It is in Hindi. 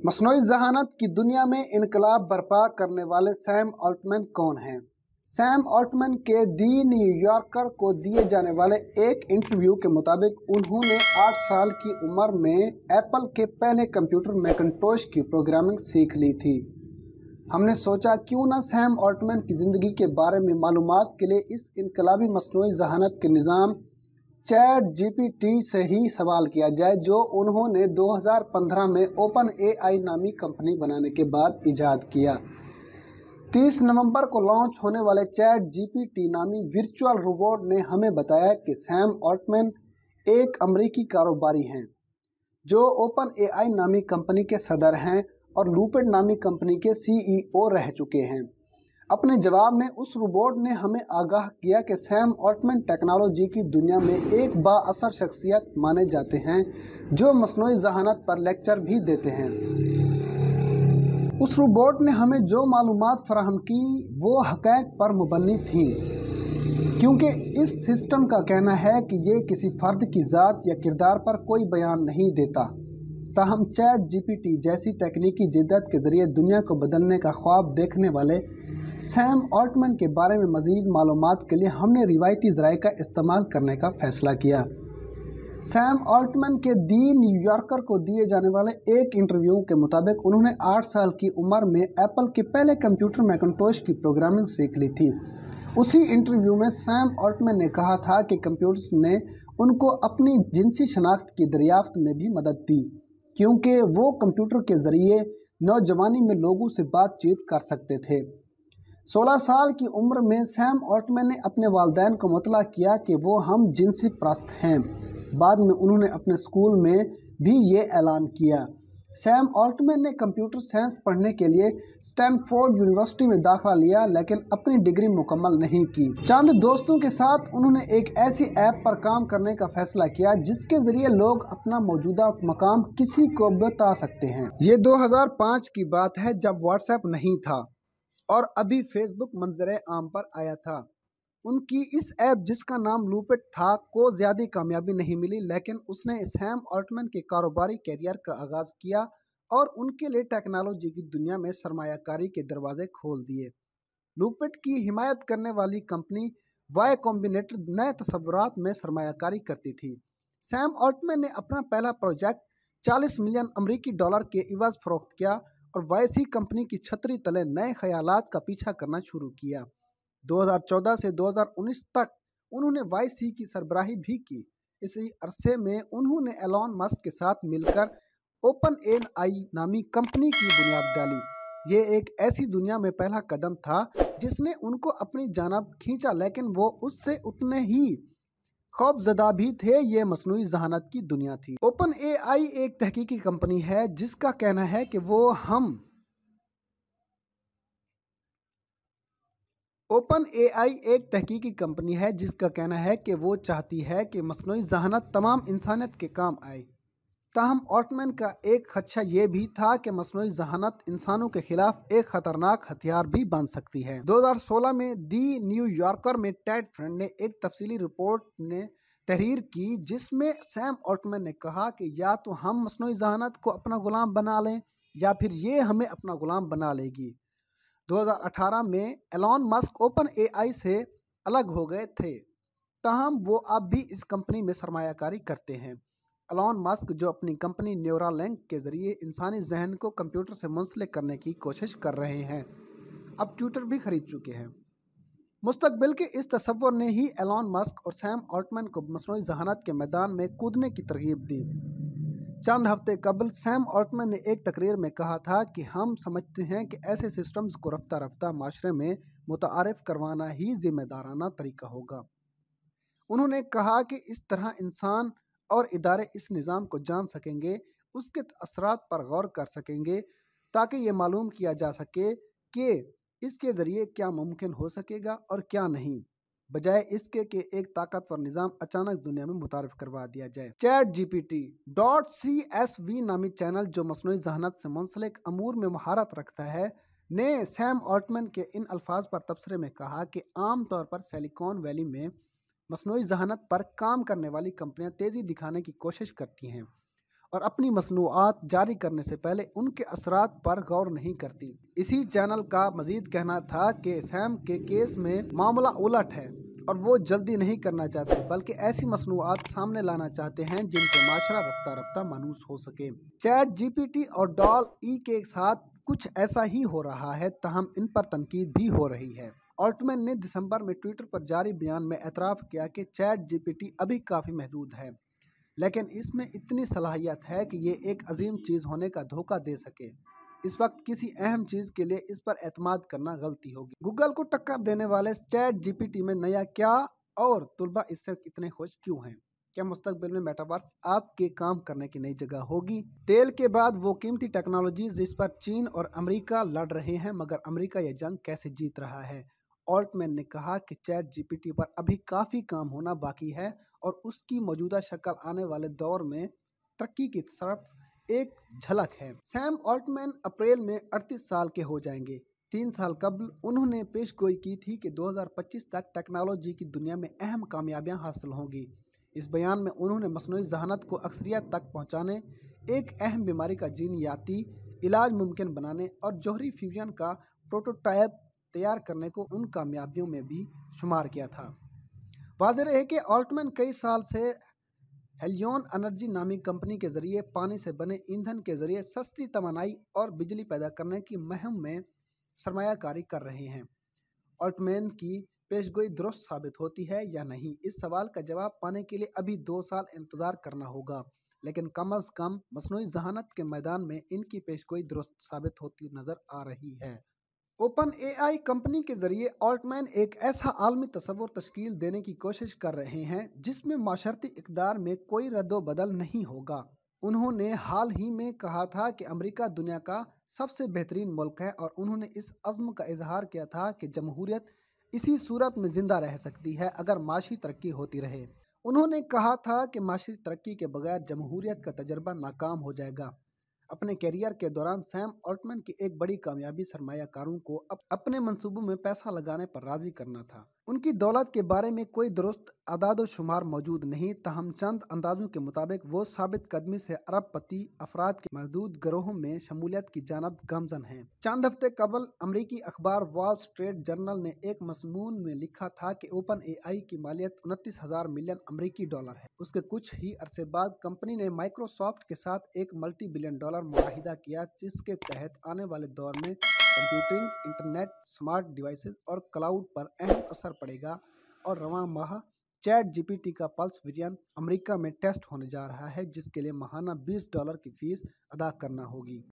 मसनूई ज़हानत की दुनिया में इनकलाब बर्पा करने वाले सैम ऑल्टमैन कौन हैं? सैम ऑल्टमैन के दी न्यूयॉर्कर को दिए जाने वाले एक इंटरव्यू के मुताबिक उन्होंने 8 साल की उम्र में एप्पल के पहले कंप्यूटर मैकिन्टोश की प्रोग्रामिंग सीख ली थी। हमने सोचा क्यों ना सैम ऑल्टमैन की ज़िंदगी के बारे में मालूमात के लिए इस इनकलाबी मसनूई ज़हानत के निज़ाम चैट जीपीटी से ही सवाल किया जाए, जो उन्होंने 2015 में ओपन एआई नामी कंपनी बनाने के बाद इजाद किया। 30 नवंबर को लॉन्च होने वाले चैट जीपीटी नामी वर्चुअल रोबोट ने हमें बताया कि सैम ऑल्टमैन एक अमेरिकी कारोबारी हैं जो ओपन एआई नामी कंपनी के सदर हैं और लूपिड नामी कंपनी के सीईओ रह चुके हैं। अपने जवाब में उस रोबोट ने हमें आगाह किया कि सैम ऑल्टमैन टेक्नोलॉजी की दुनिया में एक बाअसर शख्सियत माने जाते हैं जो मसनूई ज़हानत पर लेक्चर भी देते हैं। उस रोबोट ने हमें जो मालूमात फराहम की वो हक़ैक़ पर मुबनी थी, क्योंकि इस सिस्टम का कहना है कि ये किसी फ़र्द की ज़ात या किरदार पर कोई बयान नहीं देता। ताहम चैट जीपीटी जैसी तकनीकी जिद्दत के ज़रिए दुनिया को बदलने का ख्वाब देखने वाले सैम ऑल्टमैन के बारे में मज़ीद मालूमात के लिए हमने रिवायती ज़राए का इस्तेमाल करने का फ़ैसला किया। सैम ऑल्टमैन के दी न्यूयॉर्कर को दिए जाने वाले एक इंटरव्यू के मुताबिक उन्होंने 8 साल की उम्र में एप्पल के पहले कंप्यूटर मैकिन्टोश की प्रोग्रामिंग सीख ली थी। उसी इंटरव्यू में सैम ऑल्टमैन ने कहा था कि कंप्यूटर्स ने उनको अपनी जिनसी शनाख्त की दरियाफ्त में भी मदद दी, क्योंकि वो कंप्यूटर के ज़रिए नौजवानी में लोगों से बातचीत कर सकते थे। 16 साल की उम्र में सैम ऑल्टमैन ने अपने वालिदैन को मुतला किया कि वो हम जिनसी प्रस्त हैं। बाद में उन्होंने अपने स्कूल में भी ये ऐलान किया। सैम ऑल्टमैन ने कंप्यूटर साइंस पढ़ने के लिए स्टैनफोर्ड यूनिवर्सिटी में दाखिला लिया, लेकिन अपनी डिग्री मुकम्मल नहीं की। चंद दोस्तों के साथ उन्होंने एक ऐसी ऐप पर काम करने का फैसला किया जिसके ज़रिए लोग अपना मौजूदा मकाम किसी को बता सकते हैं। ये 2005 की बात है, जब व्हाट्सएप नहीं था और अभी फेसबुक मंजरे आम पर आया था। उनकी इस ऐप, जिसका नाम लूपिड था, को ज़्यादा कामयाबी नहीं मिली, लेकिन उसने सैम ऑल्टमैन के कारोबारी कैरियर का आगाज़ किया और उनके लिए टेक्नोलॉजी की दुनिया में सरमायाकारी के दरवाजे खोल दिए। लूपिड की हिमायत करने वाली कंपनी वाई कॉम्बिनेटर नए तस्वुरात में सरमायाकारी करती थी। सैम ऑल्टमैन ने अपना पहला प्रोजेक्ट 40 मिलियन अमरीकी डॉलर के इवज़ फ़रोख्त किया और वाईसी कंपनी की छतरी तले नए ख्यालात का पीछा करना शुरू किया। 2014 से 2019 तक उन्होंने वाईसी की सरबराही भी की। इसी अरसे में उन्होंने एलॉन मस्क के साथ मिलकर ओपन एआई नामी कंपनी की बुनियाद डाली। ये एक ऐसी दुनिया में पहला कदम था जिसने उनको अपनी जानब खींचा, लेकिन वो उससे उतने ही खौफजदा भी थे। ये मसनूई ज़हानत की दुनिया थी। ओपन एआई एक तहकीकी कंपनी है जिसका कहना है कि वो चाहती है कि मसनूई ज़हानत तमाम इंसानियत के काम आए। ताहम ऑल्टमैन का एक खदशा ये भी था कि मसनूई ज़हानत इंसानों के खिलाफ एक ख़तरनाक हथियार भी बन सकती है। 2016 में दी न्यूयॉर्कर में टेड फ्रेंड ने एक तफसीली रिपोर्ट ने तहरीर की, जिसमें सैम ऑल्टमैन ने कहा कि या तो हम मसनूई ज़हानत को अपना गुलाम बना लें या फिर ये हमें अपना गुलाम बना लेगी। 2018 में एलॉन मस्क ओपन एआई से अलग हो गए थे, ताहम वो अब भी इस कंपनी में सरमायाकारी करते हैं। एलॉन मस्क, जो अपनी कंपनी न्यूरालिंक के ज़रिए इंसानी जहन को कंप्यूटर से मुंसलिक करने की कोशिश कर रहे हैं, अब ट्विटर भी खरीद चुके हैं। मुस्तकबिल के इस तसव्वुर ने ही एलॉन मस्क और सैम ऑल्टमैन को मसनूई ज़हानत के मैदान में कूदने की तरगीब दी। चंद हफ्ते कबल सैम ऑल्टमैन ने एक तकरीर में कहा था कि हम समझते हैं कि ऐसे सिस्टम्स को रफ्ता रफ्ता माशरे में मुतारिफ करवाना ही जिम्मेदाराना तरीका होगा। उन्होंने कहा कि इस तरह इंसान और इदारे इस निज़ाम को जान सकेंगे, उसके असरात पर गौर कर सकेंगे, ताकि ये मालूम किया जा सके कि इसके ज़रिए क्या मुमकिन हो सकेगा और क्या नहीं, बजाय इसके कि एक ताकतवर निज़ाम अचानक दुनिया में मुतारिफ करवा दिया जाए। चैट GPT.CSV नामी चैनल, जो मसनूई ज़हानत से मुंसलिक अमूर में महारत रखता है, ने सैम ऑल्टमैन के इन अल्फाज पर तबसरे में कहा कि आम तौर पर सिलिकॉन वैली में मसनूई ज़हानत पर काम करने वाली कंपनियां तेज़ी दिखाने की कोशिश करती हैं और अपनी मसनूआत जारी करने से पहले उनके असरात पर गौर नहीं करती। इसी चैनल का मजीद कहना था कि सैम के केस में मामला उलट है और वो जल्दी नहीं करना चाहते बल्कि ऐसी मसनूआत सामने लाना चाहते हैं जिनसे माशरा रफ्ता रफ्ता मानूस हो सके। चैट जीपीटी और डॉल-ई के साथ कुछ ऐसा ही हो रहा है, तहम इन पर तनकीद भी हो रही है। ऑल्टमैन ने दिसंबर में ट्विटर पर जारी बयान में एतराफ़ किया कि चैट जीपीटी अभी काफ़ी महदूद है, लेकिन इसमें इतनी सलाहियत है कि ये एक अजीम चीज़ होने का धोखा दे सके। इस वक्त किसी अहम चीज़ के लिए इस पर एतमाद करना गलती होगी। गूगल को टक्कर देने वाले चैट जीपीटी में नया क्या और तुलबा इससे इतने खुश क्यों हैं? क्या मुस्तकबिल में मेटावर्स आपके काम करने की नई जगह होगी? तेल के बाद वो कीमती टेक्नोलॉजी जिस पर चीन और अमेरिका लड़ रहे हैं, मगर अमेरिका ये जंग कैसे जीत रहा है? ऑल्टमैन ने कहा कि चैट जीपीटी पर अभी काफ़ी काम होना बाकी है और उसकी मौजूदा शक्ल आने वाले दौर में तरक्की की तरफ एक झलक है। सैम ऑल्टमैन अप्रैल में 38 साल के हो जाएंगे। 3 साल कबल उन्होंने पेशगोई की थी कि 2025 तक टेक्नोलॉजी की दुनिया में अहम कामयाबियां हासिल होंगी। इस बयान में उन्होंने मसनूई जहानत को अक्सरियत तक पहुंचाने, एक अहम बीमारी का जीनयाती इलाज मुमकिन बनाने और जौहरी फ्यूजन का प्रोटोटाइप तैयार करने को उन कामयाबियों में भी शुमार किया था। वाज़ेह है कि ऑल्टमैन कई साल से हेलियन एनर्जी नामी कंपनी के जरिए पानी से बने ईंधन के जरिए सस्ती तवानाई और बिजली पैदा करने की मुहिम में सरमायाकारी कर रहे हैं। ऑल्टमैन की पेशगोई दुरुस्त साबित होती है या नहीं, इस सवाल का जवाब पाने के लिए अभी 2 साल इंतजार करना होगा, लेकिन कम अज कम मसनूई जहानत के मैदान में इनकी पेशगोई दुरुस्त साबित होती नजर आ रही है। ओपन एआई कंपनी के जरिए ऑल्टमैन एक ऐसा आलमी तस्वुर तश्कील देने की कोशिश कर रहे हैं जिसमें माशरती इक़दार में कोई रद्दो-बदल नहीं होगा। उन्होंने हाल ही में कहा था कि अमेरिका दुनिया का सबसे बेहतरीन मुल्क है और उन्होंने इस अज़्म का इजहार किया था कि जमहूरियत इसी सूरत में ज़िंदा रह सकती है अगर माशी तरक्की होती रहे। उन्होंने कहा था कि माशी तरक्की के बगैर जमहूरियत का तजर्बा नाकाम हो जाएगा। अपने कैरियर के दौरान सैम ऑल्टमैन की एक बड़ी कामयाबी सरमायाकारों को अपने मंसूबों में पैसा लगाने पर राजी करना था। उनकी दौलत के बारे में कोई दुरुस्त आदाद शुमार मौजूद नहीं, ताहम चंद अंदाजों के मुताबिक वो साबित कदमी से अरबपति अफराद के महदूद गिरोहों में शमूलियत की जानब गमजन हैं। चंद हफ्ते कबल अमरीकी अखबार वॉल स्ट्रीट जर्नल ने एक मजमून में लिखा था कि ओपन एआई की मालियत 29,000 मिलियन अमरीकी डॉलर है। उसके कुछ ही अरसे बाद कंपनी ने माइक्रोसॉफ्ट के साथ एक मल्टी बिलियन डॉलर मुआहिदा किया, जिसके तहत आने वाले दौर में कंप्यूटिंग, इंटरनेट, स्मार्ट डिवाइसेस और क्लाउड पर अहम असर पड़ेगा। और रवां माह चैट जीपीटी का पल्स वेरिएंट अमेरिका में टेस्ट होने जा रहा है, जिसके लिए माहाना $20 की फीस अदा करना होगी।